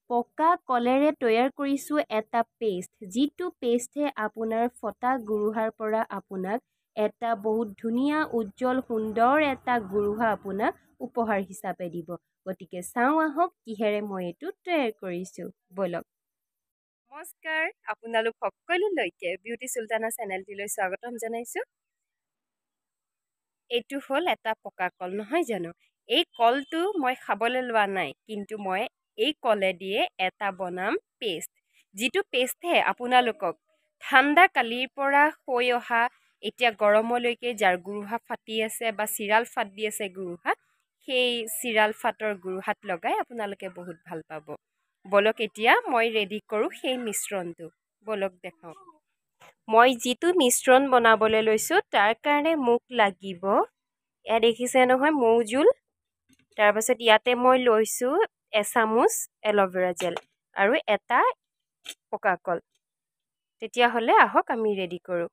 পকা কলেৰে তৈয়াৰ কৰিছোঁ এটা পেষ্ট, যিটো পেষ্টে আপোনাৰ ফটা গুৰুহাৰ পৰা আপোনাক এটা বহুত ধুনীয়া উজ্জ্বল সুন্দৰ এটা গুৰুহা আপোনাক উপহাৰ হিচাপে দিব। গতিকে চাওঁ আহক কিহেৰে মই এইটো তৈয়াৰ কৰিছোঁ, ব'লক। নমস্কাৰ, আপোনালোক সকলোলৈকে বিউটি চুলতানা চেনেলটিলৈ স্বাগতম জনাইছোঁ। এইটো হ'ল এটা পকা কল, নহয় জানো? এই কলটো মই খাবলৈ লোৱা নাই, কিন্তু মই এই কলেদিয়ে এটা বনাম পেষ্ট, যিটো পেষ্টে আপোনালোকক ঠাণ্ডা কালিৰ পৰা হৈ অহা এতিয়া গৰমলৈকে যাৰ গুৰুহা ফাটি আছে বা চিৰাল ফাট দি আছে গুৰুহা, সেই চিৰাল ফাটৰ গুৰুহাত লগাই আপোনালোকে বহুত ভাল পাব। ব'লক এতিয়া মই ৰেডি কৰোঁ সেই মিশ্ৰণটো, ব'লক দেখাওঁ। মই যিটো মিশ্ৰণ বনাবলৈ লৈছোঁ তাৰ কাৰণে মোক লাগিব, এয়া দেখিছে নহয় মৌজোল, তাৰপাছত ইয়াতে মই লৈছোঁ এচামুচ এল'ভেৰা জেল আৰু এটা পকা কল। তেতিয়াহ'লে আহক আমি ৰেডি কৰোঁ।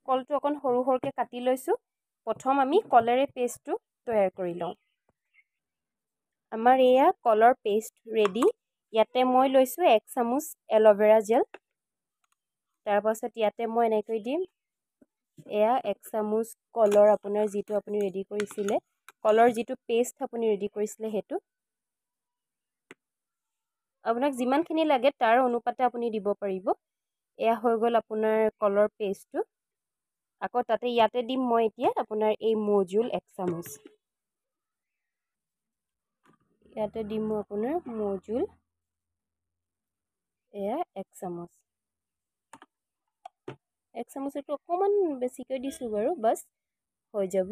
কলটো অকণ সৰু সৰুকৈ কাটি লৈছোঁ। প্ৰথম আমি কলেৰে পেষ্টটো তৈয়াৰ কৰি লওঁ। আমাৰ এয়া কলৰ পেষ্ট ৰেডি। ইয়াতে মই লৈছোঁ 1 চামুচ এল'ভেৰা জেল, তাৰপাছত ইয়াতে মই এনেকৈ দিম এয়া 1 চামুচ কলৰ আপোনাৰ যিটো আপুনি ৰেডি কৰিছিলে, কলৰ যিটো পেষ্ট আপুনি ৰেডি কৰিছিলে সেইটো। আপোনাক যিমানখিনি লাগে তাৰ অনুপাতে আপুনি দিব পাৰিব। এয়া হৈ গ'ল আপোনাৰ কলৰ পেষ্টটো। আকৌ তাতে ইয়াতে দিম মই এতিয়া আপোনাৰ এই মৌজোল 1 চামুচ। ইয়াতে দিম মই আপোনাৰ মৌজোল এয়া 1 চামুচ। 1 চামুচটো অকণমান বেছিকৈ দিছোঁ বাৰু, বাছ হৈ যাব।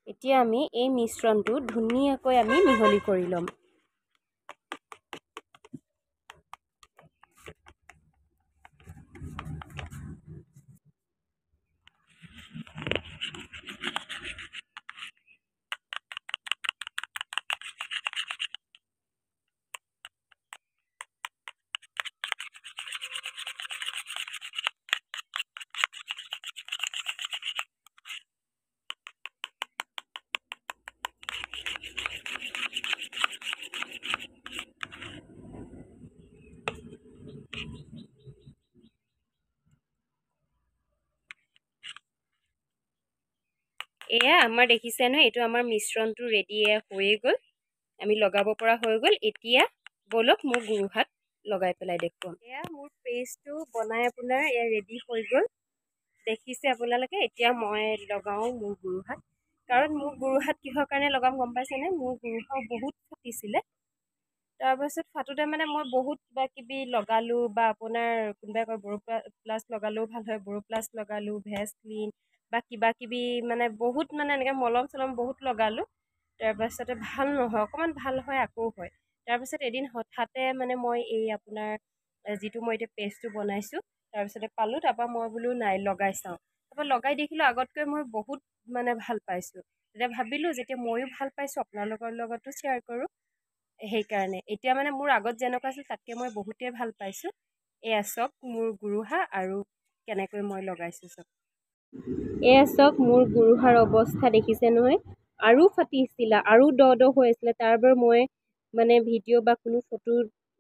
এতিয়া আমি এই মিশ্ৰণটো ধুনীয়াকৈ আমি মিহলি কৰি ল'ম। এয়া আমাৰ দেখিছে নহয়, এইটো আমাৰ মিশ্ৰণটো ৰেডি হৈয়ে গ'ল, আমি লগাব পৰা হৈ গ'ল। এতিয়া ব'লক মোৰ গুৰুহাত লগাই পেলাই দেখুৱাম। এয়া মোৰ পেষ্টটো বনাই আপোনাৰ এয়া ৰেডি হৈ গ'ল, দেখিছে আপোনালোকে। এতিয়া মই লগাওঁ মোৰ গুৰুহাত, কাৰণ মোৰ গুৰুহাত কিহৰ কাৰণে লগাম গম পাইছেনে? মোৰ গুৰুহাও বহুত ফুটিছিলে, তাৰপাছত ফাটোতে মানে মই বহুত কিবা কিবি লগালোঁ, বা আপোনাৰ কোনোবাই কয় বড়ো প্লাছ লগালেও ভাল হয়, বড়ো প্লাছ লগালোঁ, ভেচলিন বা কিবা কিবি মানে বহুত মানে এনেকৈ মলম চলম বহুত লগালোঁ, তাৰপাছতে ভাল নহয়, অকণমান ভাল হয় আকৌ হয়। তাৰপিছত এদিন হঠাতে মানে মই এই আপোনাৰ যিটো মই এতিয়া পেষ্টটো বনাইছোঁ তাৰপিছতে পালোঁ, তাৰপৰা মই বোলো নাই লগাই চাওঁ। তাৰপৰা লগাই দেখিলোঁ আগতকৈ মই বহুত মানে ভাল পাইছোঁ। তেতিয়া ভাবিলোঁ যেতিয়া ময়ো ভাল পাইছোঁ আপোনালোকৰ লগতো শ্বেয়াৰ কৰোঁ, সেইকাৰণে এতিয়া মানে মোৰ আগত যেনেকুৱা আছিল তাতকৈ মই বহুতেই ভাল পাইছোঁ। এয়া চাওক মোৰ গুৰুহা আৰু কেনেকৈ মই লগাইছোঁ চাওক। এয়া চাওক মোৰ গুৰুহাৰ অৱস্থা দেখিছে নহয়, আৰু ফাটিছিলে, আৰু দ হৈ আছিলে। তাৰ বাবে মই মানে ভিডিঅ' বা কোনো ফটো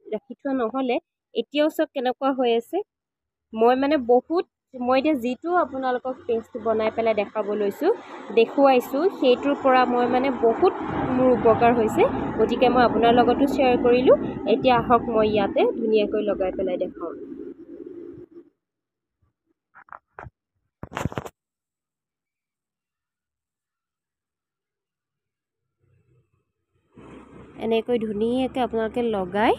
ৰাখি থোৱা নহ'লে, এতিয়াও চাওক কেনেকুৱা হৈ আছে। মই মানে মই এতিয়া যিটো আপোনালোকক পেষ্ট বনাই পেলাই দেখুৱাইছোঁ, সেইটোৰ পৰা মই মানে বহুত মোৰ উপকাৰ হৈছে, গতিকে মই আপোনাৰ লগতো শ্বেয়াৰ কৰিলোঁ। এতিয়া আহক মই ইয়াতে ধুনীয়াকৈ লগাই পেলাই দেখাওঁ। এনেকৈ ধুনীয়াকৈ আপোনালোকে লগাই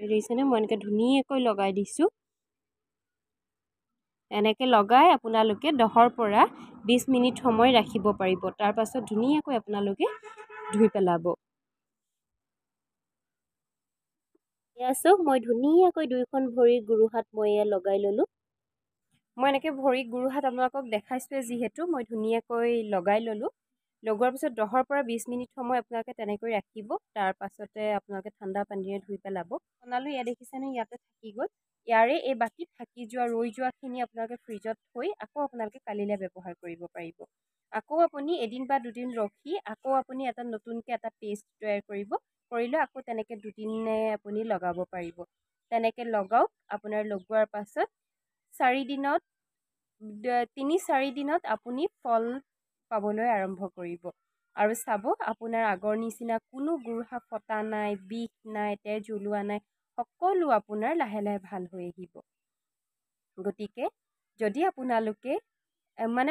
দেখিছেনে মই এনেকৈ ধুনীয়াকৈ লগাই দিছোঁ। এনেকৈ লগাই আপোনালোকে 10ৰ পৰা 20 মিনিট সময় ৰাখিব পাৰিব। তাৰ পাছত ধুনীয়াকৈ আপোনালোকে ধুই পেলাব। এয়া চাওক মই ধুনীয়াকৈ 2খন ভৰিৰ গোৰোহাত মই এয়া লগাই ল'লোঁ। মই এনেকৈ ভৰি গোৰোহাত আপোনালোকক দেখাইছোঁৱে যিহেতু মই ধুনীয়াকৈ লগাই ল'লোঁ। লগোৱাৰ পিছত 10ৰ পৰা 20 মিনিট সময় আপোনালোকে তেনেকৈ ৰাখিব। তাৰ পাছতে আপোনালোকে ঠাণ্ডা পানীৰে ধুই পেলাব। বনালোঁ এয়া দেখিছেনে ইয়াতে থাকি গ'ল। ইয়াৰে এই বাকী থাকি যোৱা ৰৈ যোৱাখিনি আপোনালোকে ফ্ৰিজত থৈ আকৌ আপোনালোকে কালিলৈ ব্যৱহাৰ কৰিব পাৰিব। আকৌ আপুনি এদিন বা দুদিন ৰখি আকৌ আপুনি এটা নতুনকৈ এটা পেষ্ট তৈয়াৰ কৰিব। কৰিলে আকৌ তেনেকৈ দুদিনে আপুনি লগাব পাৰিব। তেনেকৈ লগাওক। আপোনাৰ লগোৱাৰ পাছত 3-4 দিনত আপুনি ফল পাবলৈ আৰম্ভ কৰিব। আৰু চাব আপোনাৰ আগৰ নিচিনা কোনো গোৰোহা ফটা নাই, বিষ নাই, তেজ ওলোৱা নাই, সকলো আপোনাৰ লাহে লাহে ভাল হৈ আহিব। গতিকে যদি আপোনালোকে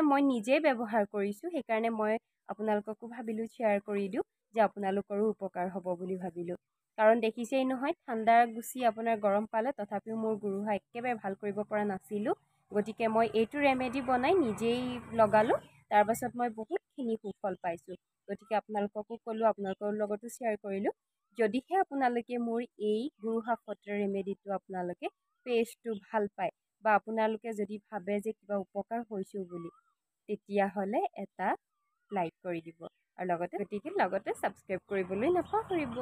মই নিজেই ব্যৱহাৰ কৰিছোঁ, সেইকাৰণে মই আপোনালোককো ভাবিলোঁ শ্বেয়াৰ কৰি দিওঁ যে আপোনালোকৰো উপকাৰ হ'ব বুলি ভাবিলোঁ। কাৰণ দেখিছেই নহয় ঠাণ্ডা গুচি আপোনাৰ গৰম পালে তথাপিও মোৰ গোৰোহা একেবাৰে ভাল কৰিব পৰা নাছিলোঁ। গতিকে মই এইটো ৰেমেডি বনাই নিজেই লগালোঁ। তাৰপাছত মই বহুতখিনি সুফল পাইছোঁ। গতিকে আপোনালোককো ক'লোঁ, আপোনালোকৰ লগতো শ্বেয়াৰ কৰিলোঁ। যদিহে আপোনালোকে মোৰ এই গোৰোহা ফটাৰ ৰেমেডিটো আপোনালোকে পেষ্টটো ভাল পায় বা আপোনালোকে যদি ভাবে যে কিবা উপকাৰ হৈছোঁ বুলি, তেতিয়াহ'লে এটা লাইক কৰি দিব আৰু লগতে ছাবস্ক্ৰাইব কৰিবলৈ নাপাহৰিব।